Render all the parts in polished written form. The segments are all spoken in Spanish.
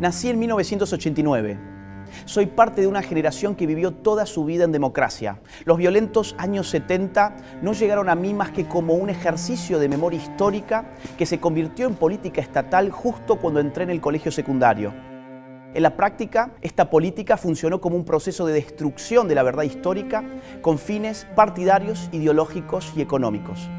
Nací en 1989. Soy parte de una generación que vivió toda su vida en democracia. Los violentos años 70 no llegaron a mí más que como un ejercicio de memoria histórica que se convirtió en política estatal justo cuando entré en el colegio secundario. En la práctica, esta política funcionó como un proceso de destrucción de la verdad histórica con fines partidarios, ideológicos y económicos.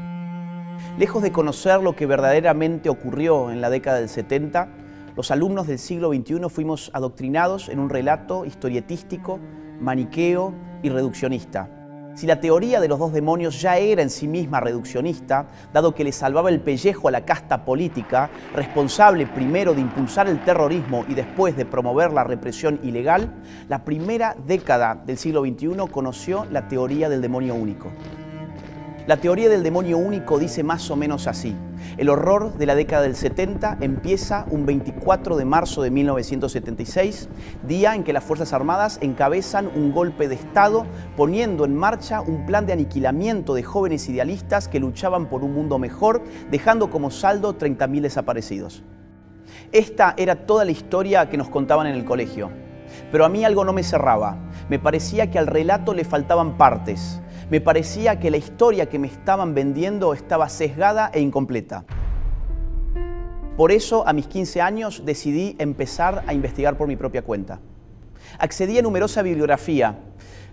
Lejos de conocer lo que verdaderamente ocurrió en la década del 70, los alumnos del siglo XXI fuimos adoctrinados en un relato historietístico, maniqueo y reduccionista. Si la teoría de los dos demonios ya era en sí misma reduccionista, dado que le salvaba el pellejo a la casta política, responsable primero de impulsar el terrorismo y después de promover la represión ilegal, la primera década del siglo XXI conoció la teoría del demonio único. La teoría del demonio único dice más o menos así: el horror de la década del 70 empieza un 24 de marzo de 1976, día en que las Fuerzas Armadas encabezan un golpe de Estado, poniendo en marcha un plan de aniquilamiento de jóvenes idealistas que luchaban por un mundo mejor, dejando como saldo 30.000 desaparecidos. Esta era toda la historia que nos contaban en el colegio. Pero a mí algo no me cerraba. Me parecía que al relato le faltaban partes. Me parecía que la historia que me estaban vendiendo estaba sesgada e incompleta. Por eso, a mis 15 años, decidí empezar a investigar por mi propia cuenta. Accedí a numerosa bibliografía,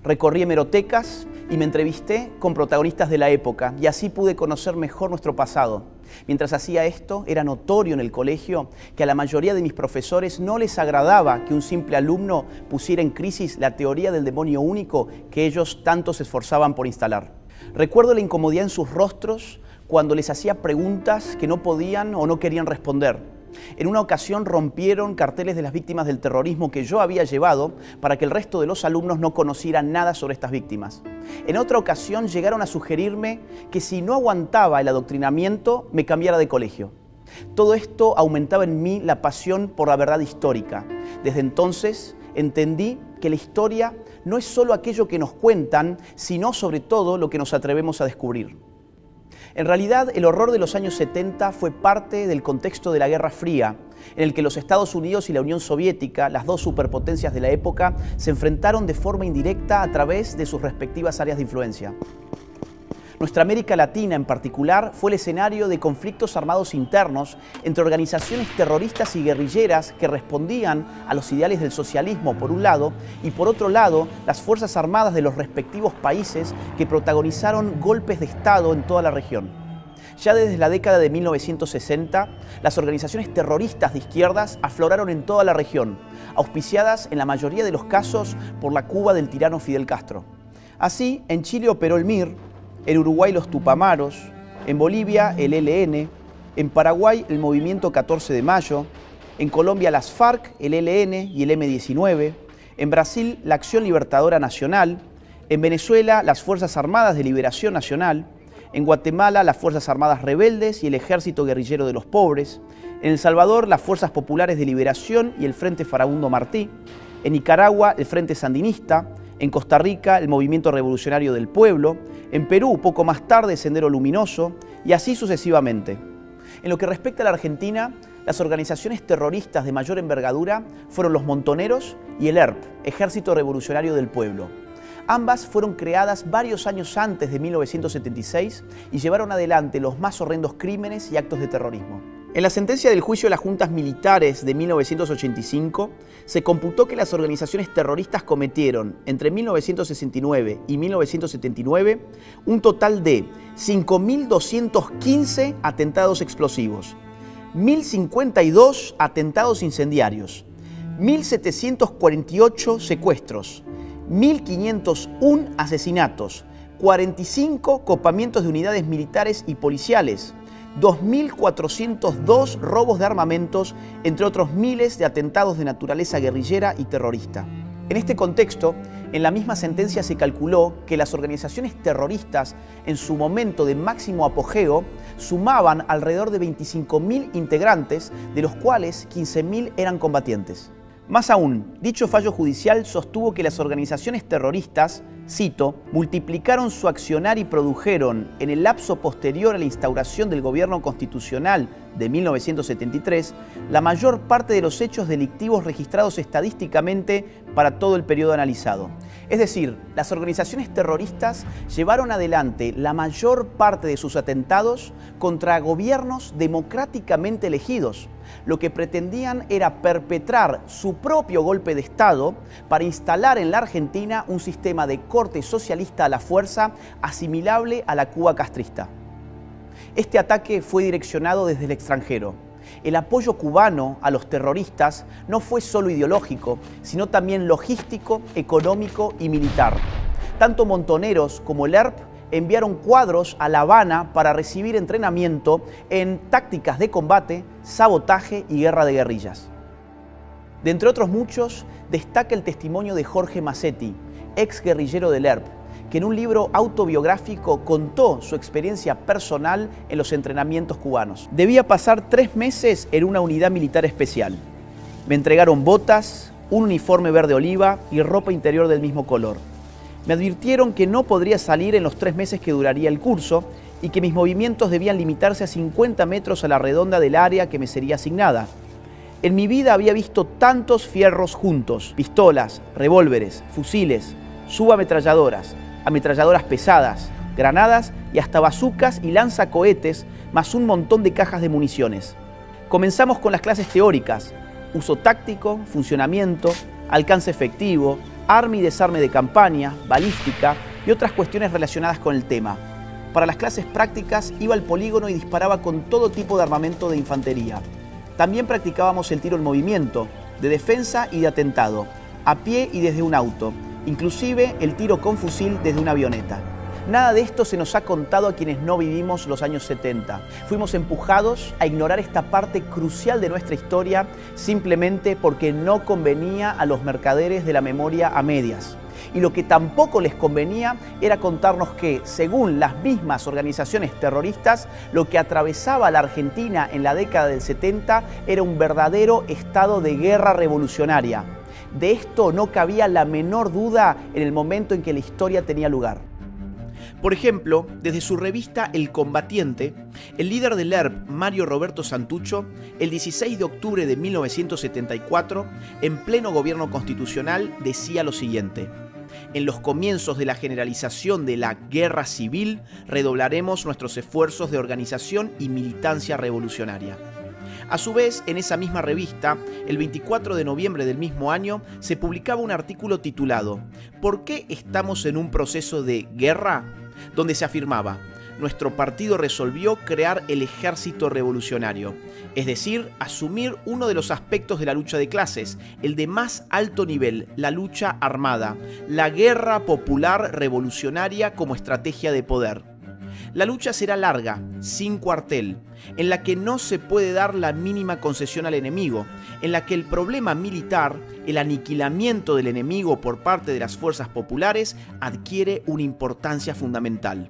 recorrí hemerotecas y me entrevisté con protagonistas de la época, y así pude conocer mejor nuestro pasado. Mientras hacía esto, era notorio en el colegio que a la mayoría de mis profesores no les agradaba que un simple alumno pusiera en crisis la teoría del demonio único que ellos tanto se esforzaban por instalar. Recuerdo la incomodidad en sus rostros cuando les hacía preguntas que no podían o no querían responder. En una ocasión rompieron carteles de las víctimas del terrorismo que yo había llevado para que el resto de los alumnos no conocieran nada sobre estas víctimas. En otra ocasión llegaron a sugerirme que si no aguantaba el adoctrinamiento, me cambiara de colegio. Todo esto aumentaba en mí la pasión por la verdad histórica. Desde entonces entendí que la historia no es solo aquello que nos cuentan, sino sobre todo lo que nos atrevemos a descubrir. En realidad, el horror de los años 70 fue parte del contexto de la Guerra Fría, en el que los Estados Unidos y la Unión Soviética, las dos superpotencias de la época, se enfrentaron de forma indirecta a través de sus respectivas áreas de influencia. Nuestra América Latina, en particular, fue el escenario de conflictos armados internos entre organizaciones terroristas y guerrilleras que respondían a los ideales del socialismo, por un lado, y por otro lado, las Fuerzas Armadas de los respectivos países que protagonizaron golpes de Estado en toda la región. Ya desde la década de 1960, las organizaciones terroristas de izquierdas afloraron en toda la región, auspiciadas en la mayoría de los casos por la Cuba del tirano Fidel Castro. Así, en Chile operó el MIR, en Uruguay los Tupamaros, en Bolivia el ELN, en Paraguay el Movimiento 14 de Mayo, en Colombia las FARC, el ELN y el M-19, en Brasil la Acción Libertadora Nacional, en Venezuela las Fuerzas Armadas de Liberación Nacional, en Guatemala las Fuerzas Armadas Rebeldes y el Ejército Guerrillero de los Pobres, en El Salvador las Fuerzas Populares de Liberación y el Frente Farabundo Martí, en Nicaragua el Frente Sandinista, en Costa Rica el Movimiento Revolucionario del Pueblo, en Perú poco más tarde Sendero Luminoso y así sucesivamente. En lo que respecta a la Argentina, las organizaciones terroristas de mayor envergadura fueron los Montoneros y el ERP, Ejército Revolucionario del Pueblo. Ambas fueron creadas varios años antes de 1976 y llevaron adelante los más horrendos crímenes y actos de terrorismo. En la sentencia del juicio de las juntas militares de 1985, se computó que las organizaciones terroristas cometieron entre 1969 y 1979 un total de 5.215 atentados explosivos, 1.052 atentados incendiarios, 1.748 secuestros, 1.501 asesinatos, 45 copamientos de unidades militares y policiales, 2.402 robos de armamentos, entre otros miles de atentados de naturaleza guerrillera y terrorista. En este contexto, en la misma sentencia se calculó que las organizaciones terroristas en su momento de máximo apogeo sumaban alrededor de 25.000 integrantes, de los cuales 15.000 eran combatientes. Más aún, dicho fallo judicial sostuvo que las organizaciones terroristas, cito, multiplicaron su accionar y produjeron, en el lapso posterior a la instauración del gobierno constitucional de 1973, la mayor parte de los hechos delictivos registrados estadísticamente para todo el periodo analizado. Es decir, las organizaciones terroristas llevaron adelante la mayor parte de sus atentados contra gobiernos democráticamente elegidos. Lo que pretendían era perpetrar su propio golpe de Estado para instalar en la Argentina un sistema de corte socialista a la fuerza asimilable a la Cuba castrista. Este ataque fue direccionado desde el extranjero. El apoyo cubano a los terroristas no fue solo ideológico, sino también logístico, económico y militar. Tanto Montoneros como el ERP enviaron cuadros a La Habana para recibir entrenamiento en tácticas de combate, sabotaje y guerra de guerrillas. De entre otros muchos, destaca el testimonio de Jorge Massetti, ex guerrillero del ERP, que en un libro autobiográfico contó su experiencia personal en los entrenamientos cubanos. Debía pasar 3 meses en una unidad militar especial. Me entregaron botas, un uniforme verde oliva y ropa interior del mismo color. Me advirtieron que no podría salir en los 3 meses que duraría el curso y que mis movimientos debían limitarse a 50 metros a la redonda del área que me sería asignada. En mi vida había visto tantos fierros juntos: pistolas, revólveres, fusiles, subametralladoras, ametralladoras pesadas, granadas y hasta bazucas y lanzacohetes, más un montón de cajas de municiones. Comenzamos con las clases teóricas: uso táctico, funcionamiento, alcance efectivo, arma y desarme de campaña, balística y otras cuestiones relacionadas con el tema. Para las clases prácticas iba al polígono y disparaba con todo tipo de armamento de infantería. También practicábamos el tiro en movimiento, de defensa y de atentado, a pie y desde un auto, inclusive el tiro con fusil desde una avioneta. Nada de esto se nos ha contado a quienes no vivimos los años 70. Fuimos empujados a ignorar esta parte crucial de nuestra historia simplemente porque no convenía a los mercaderes de la memoria a medias. Y lo que tampoco les convenía era contarnos que, según las mismas organizaciones terroristas, lo que atravesaba a la Argentina en la década del 70 era un verdadero estado de guerra revolucionaria. De esto no cabía la menor duda en el momento en que la historia tenía lugar. Por ejemplo, desde su revista El Combatiente, el líder del ERP, Mario Roberto Santucho, el 16 de octubre de 1974, en pleno gobierno constitucional, decía lo siguiente: en los comienzos de la generalización de la guerra civil, redoblaremos nuestros esfuerzos de organización y militancia revolucionaria. A su vez, en esa misma revista, el 24 de noviembre del mismo año, se publicaba un artículo titulado ¿Por qué estamos en un proceso de guerra?, donde se afirmaba: nuestro partido resolvió crear el ejército revolucionario, es decir, asumir uno de los aspectos de la lucha de clases, el de más alto nivel, la lucha armada, la guerra popular revolucionaria como estrategia de poder. La lucha será larga, sin cuartel, en la que no se puede dar la mínima concesión al enemigo, en la que el problema militar, el aniquilamiento del enemigo por parte de las fuerzas populares, adquiere una importancia fundamental.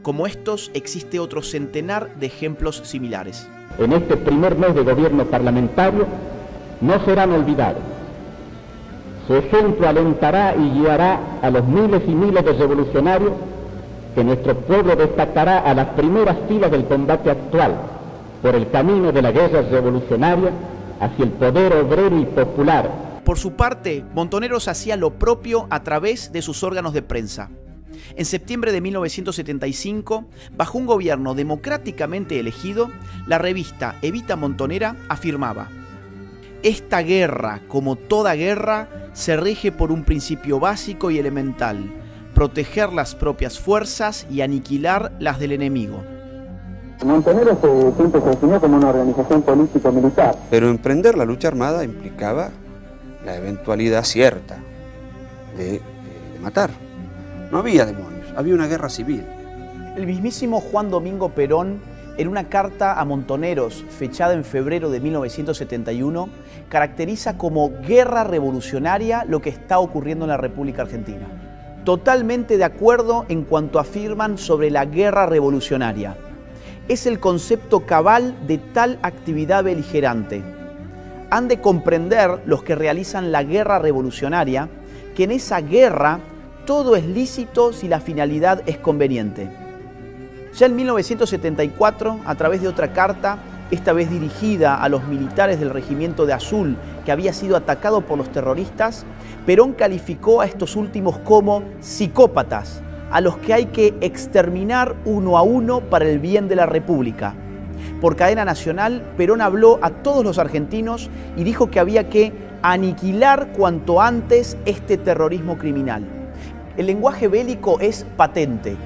Como estos, existe otro centenar de ejemplos similares. En este primer mes de gobierno parlamentario no serán olvidados. Su ejemplo alentará y guiará a los miles y miles de revolucionarios que nuestro pueblo destacará a las primeras filas del combate actual por el camino de la guerra revolucionaria hacia el poder obrero y popular. Por su parte, Montoneros hacía lo propio a través de sus órganos de prensa. En septiembre de 1975, bajo un gobierno democráticamente elegido, la revista Evita Montonera afirmaba: esta guerra, como toda guerra, se rige por un principio básico y elemental: proteger las propias fuerzas y aniquilar las del enemigo. Montoneros siempre se definió como una organización político-militar. Pero emprender la lucha armada implicaba la eventualidad cierta de matar. No había demonios, había una guerra civil. El mismísimo Juan Domingo Perón, en una carta a Montoneros fechada en febrero de 1971, caracteriza como guerra revolucionaria lo que está ocurriendo en la República Argentina. Totalmente de acuerdo en cuanto afirman sobre la guerra revolucionaria. Es el concepto cabal de tal actividad beligerante. Han de comprender los que realizan la guerra revolucionaria que en esa guerra todo es lícito si la finalidad es conveniente. Ya en 1974, a través de otra carta, esta vez dirigida a los militares del Regimiento de Azul que había sido atacado por los terroristas, Perón calificó a estos últimos como psicópatas, a los que hay que exterminar uno a uno para el bien de la República. Por cadena nacional, Perón habló a todos los argentinos y dijo que había que aniquilar cuanto antes este terrorismo criminal. El lenguaje bélico es patente.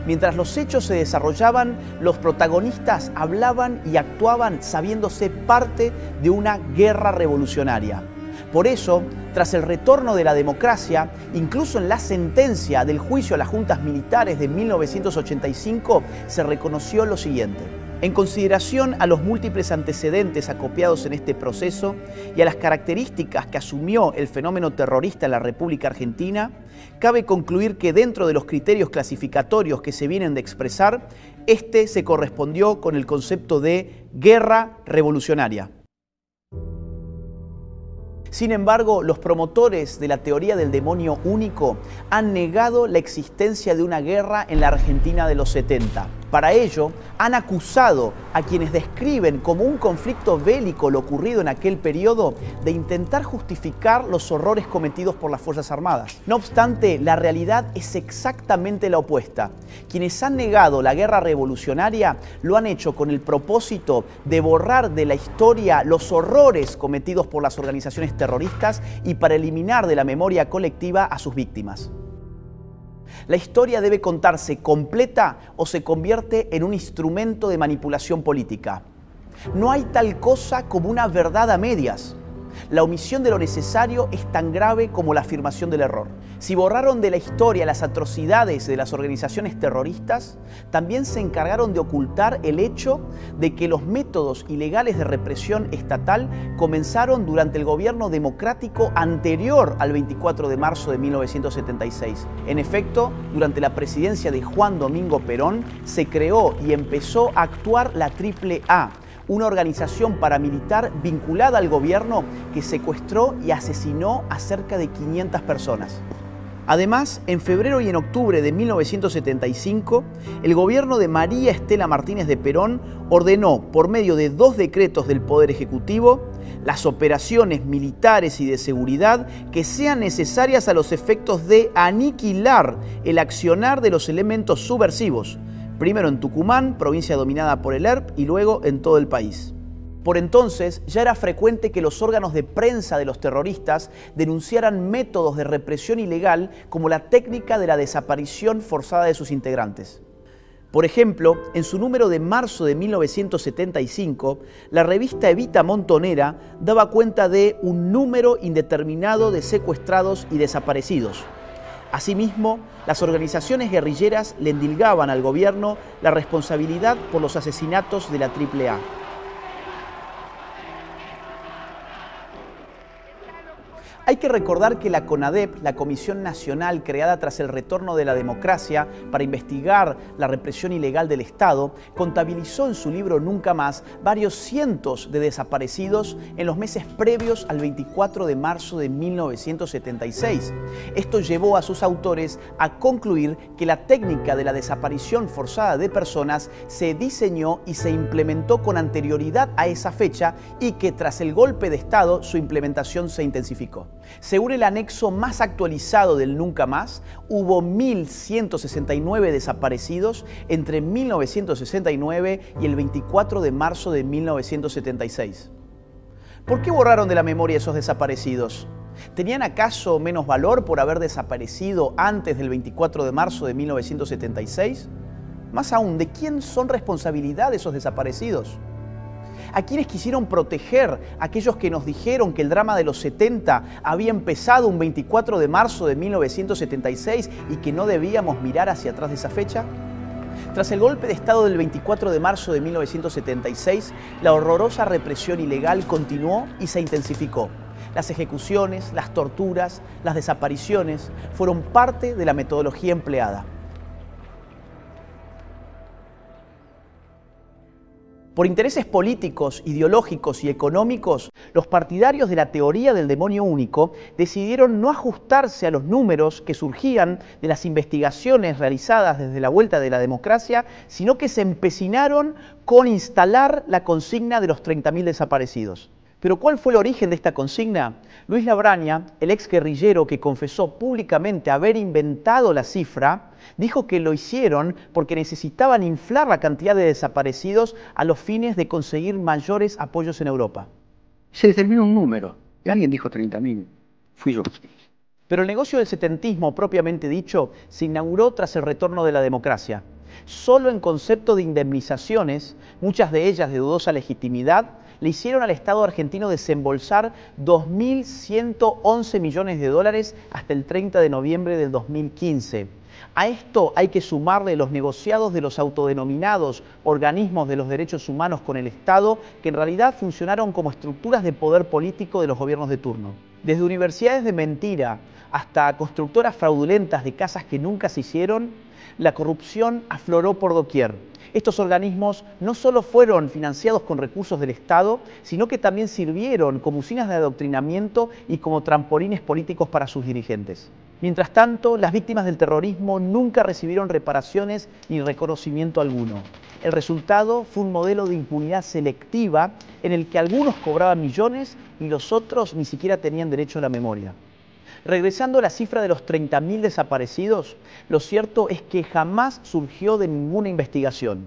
Mientras los hechos se desarrollaban, los protagonistas hablaban y actuaban sabiéndose parte de una guerra revolucionaria. Por eso, tras el retorno de la democracia, incluso en la sentencia del juicio a las juntas militares de 1985, se reconoció lo siguiente. En consideración a los múltiples antecedentes acopiados en este proceso y a las características que asumió el fenómeno terrorista en la República Argentina, cabe concluir que dentro de los criterios clasificatorios que se vienen de expresar, este se correspondió con el concepto de guerra revolucionaria. Sin embargo, los promotores de la teoría del demonio único han negado la existencia de una guerra en la Argentina de los 70. Para ello, han acusado a quienes describen como un conflicto bélico lo ocurrido en aquel periodo de intentar justificar los horrores cometidos por las Fuerzas Armadas. No obstante, la realidad es exactamente la opuesta. Quienes han negado la guerra revolucionaria lo han hecho con el propósito de borrar de la historia los horrores cometidos por las organizaciones terroristas y para eliminar de la memoria colectiva a sus víctimas. La historia debe contarse completa o se convierte en un instrumento de manipulación política. No hay tal cosa como una verdad a medias. La omisión de lo necesario es tan grave como la afirmación del error. Si borraron de la historia las atrocidades de las organizaciones terroristas, también se encargaron de ocultar el hecho de que los métodos ilegales de represión estatal comenzaron durante el gobierno democrático anterior al 24 de marzo de 1976. En efecto, durante la presidencia de Juan Domingo Perón, se creó y empezó a actuar la AAA, una organización paramilitar vinculada al gobierno que secuestró y asesinó a cerca de 500 personas. Además, en febrero y en octubre de 1975, el gobierno de María Estela Martínez de Perón ordenó, por medio de 2 decretos del Poder Ejecutivo, las operaciones militares y de seguridad que sean necesarias a los efectos de aniquilar el accionar de los elementos subversivos, primero en Tucumán, provincia dominada por el ERP, y luego en todo el país. Por entonces ya era frecuente que los órganos de prensa de los terroristas denunciaran métodos de represión ilegal como la técnica de la desaparición forzada de sus integrantes. Por ejemplo, en su número de marzo de 1975, la revista Evita Montonera daba cuenta de un número indeterminado de secuestrados y desaparecidos. Asimismo, las organizaciones guerrilleras le endilgaban al gobierno la responsabilidad por los asesinatos de la AAA. Hay que recordar que la CONADEP, la Comisión Nacional creada tras el retorno de la democracia para investigar la represión ilegal del Estado, contabilizó en su libro Nunca Más varios cientos de desaparecidos en los meses previos al 24 de marzo de 1976. Esto llevó a sus autores a concluir que la técnica de la desaparición forzada de personas se diseñó y se implementó con anterioridad a esa fecha y que tras el golpe de Estado su implementación se intensificó. Según el anexo más actualizado del Nunca Más, hubo 1.169 desaparecidos entre 1969 y el 24 de marzo de 1976. ¿Por qué borraron de la memoria esos desaparecidos? ¿Tenían acaso menos valor por haber desaparecido antes del 24 de marzo de 1976? Más aún, ¿de quién son responsabilidad esos desaparecidos? ¿A quienes quisieron proteger? Aquellos que nos dijeron que el drama de los 70 había empezado un 24 de marzo de 1976 y que no debíamos mirar hacia atrás de esa fecha. Tras el golpe de Estado del 24 de marzo de 1976, la horrorosa represión ilegal continuó y se intensificó. Las ejecuciones, las torturas, las desapariciones fueron parte de la metodología empleada. Por intereses políticos, ideológicos y económicos, los partidarios de la teoría del demonio único decidieron no ajustarse a los números que surgían de las investigaciones realizadas desde la vuelta de la democracia, sino que se empecinaron con instalar la consigna de los 30.000 desaparecidos. ¿Pero cuál fue el origen de esta consigna? Luis Labraña, el ex guerrillero que confesó públicamente haber inventado la cifra, dijo que lo hicieron porque necesitaban inflar la cantidad de desaparecidos a los fines de conseguir mayores apoyos en Europa. Se determinó un número, y alguien dijo 30.000, fui yo. Pero el negocio del setentismo, propiamente dicho, se inauguró tras el retorno de la democracia. Solo en concepto de indemnizaciones, muchas de ellas de dudosa legitimidad, le hicieron al Estado argentino desembolsar 2.111 millones de dólares hasta el 30 de noviembre del 2015. A esto hay que sumarle los negociados de los autodenominados organismos de los derechos humanos con el Estado, que en realidad funcionaron como estructuras de poder político de los gobiernos de turno. Desde universidades de mentira hasta constructoras fraudulentas de casas que nunca se hicieron, la corrupción afloró por doquier. Estos organismos no solo fueron financiados con recursos del Estado, sino que también sirvieron como usinas de adoctrinamiento y como trampolines políticos para sus dirigentes. Mientras tanto, las víctimas del terrorismo nunca recibieron reparaciones ni reconocimiento alguno. El resultado fue un modelo de impunidad selectiva en el que algunos cobraban millones y los otros ni siquiera tenían derecho a la memoria. Regresando a la cifra de los 30.000 desaparecidos, lo cierto es que jamás surgió de ninguna investigación.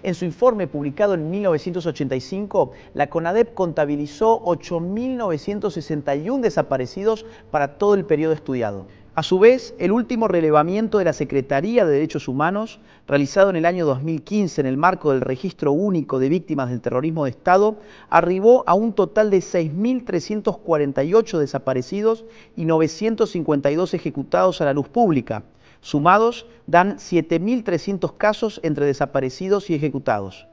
En su informe publicado en 1985, la CONADEP contabilizó 8.961 desaparecidos para todo el periodo estudiado. A su vez, el último relevamiento de la Secretaría de Derechos Humanos, realizado en el año 2015 en el marco del Registro Único de Víctimas del Terrorismo de Estado, arribó a un total de 6.348 desaparecidos y 952 ejecutados a la luz pública. Sumados, dan 7.300 casos entre desaparecidos y ejecutados.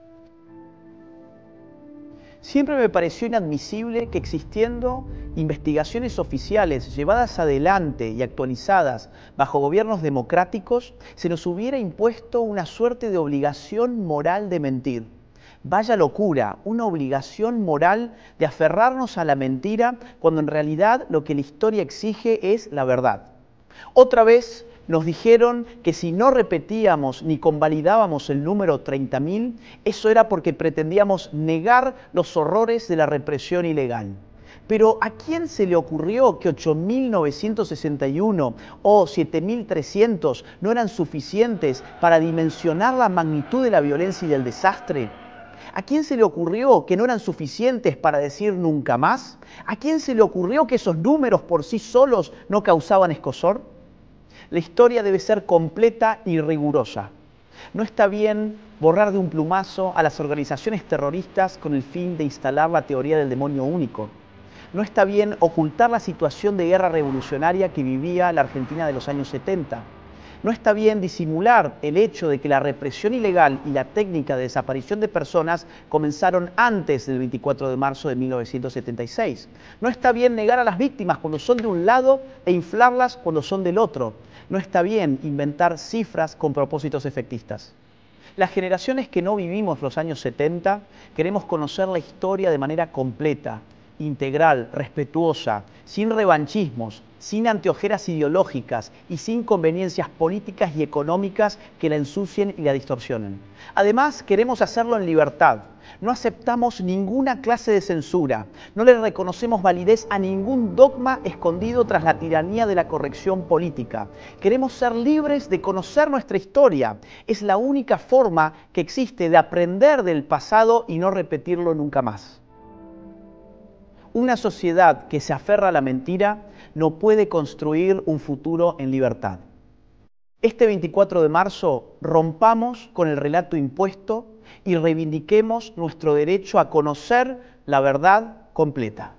Siempre me pareció inadmisible que existiendo investigaciones oficiales llevadas adelante y actualizadas bajo gobiernos democráticos, se nos hubiera impuesto una suerte de obligación moral de mentir. Vaya locura, una obligación moral de aferrarnos a la mentira cuando en realidad lo que la historia exige es la verdad. Otra vez nos dijeron que si no repetíamos ni convalidábamos el número 30.000, eso era porque pretendíamos negar los horrores de la represión ilegal. Pero ¿a quién se le ocurrió que 8.961 o 7.300 no eran suficientes para dimensionar la magnitud de la violencia y del desastre? ¿A quién se le ocurrió que no eran suficientes para decir nunca más? ¿A quién se le ocurrió que esos números por sí solos no causaban escozor? La historia debe ser completa y rigurosa. No está bien borrar de un plumazo a las organizaciones terroristas con el fin de instalar la teoría del demonio único. No está bien ocultar la situación de guerra revolucionaria que vivía la Argentina de los años 70. No está bien disimular el hecho de que la represión ilegal y la técnica de desaparición de personas comenzaron antes del 24 de marzo de 1976. No está bien negar a las víctimas cuando son de un lado e inflarlas cuando son del otro. No está bien inventar cifras con propósitos efectistas. Las generaciones que no vivimos los años 70 queremos conocer la historia de manera completa, integral, respetuosa, sin revanchismos, sin anteojeras ideológicas y sin conveniencias políticas y económicas que la ensucien y la distorsionen. Además, queremos hacerlo en libertad. No aceptamos ninguna clase de censura. No le reconocemos validez a ningún dogma escondido tras la tiranía de la corrección política. Queremos ser libres de conocer nuestra historia. Es la única forma que existe de aprender del pasado y no repetirlo nunca más. Una sociedad que se aferra a la mentira no puede construir un futuro en libertad. Este 24 de marzo rompamos con el relato impuesto y reivindiquemos nuestro derecho a conocer la verdad completa.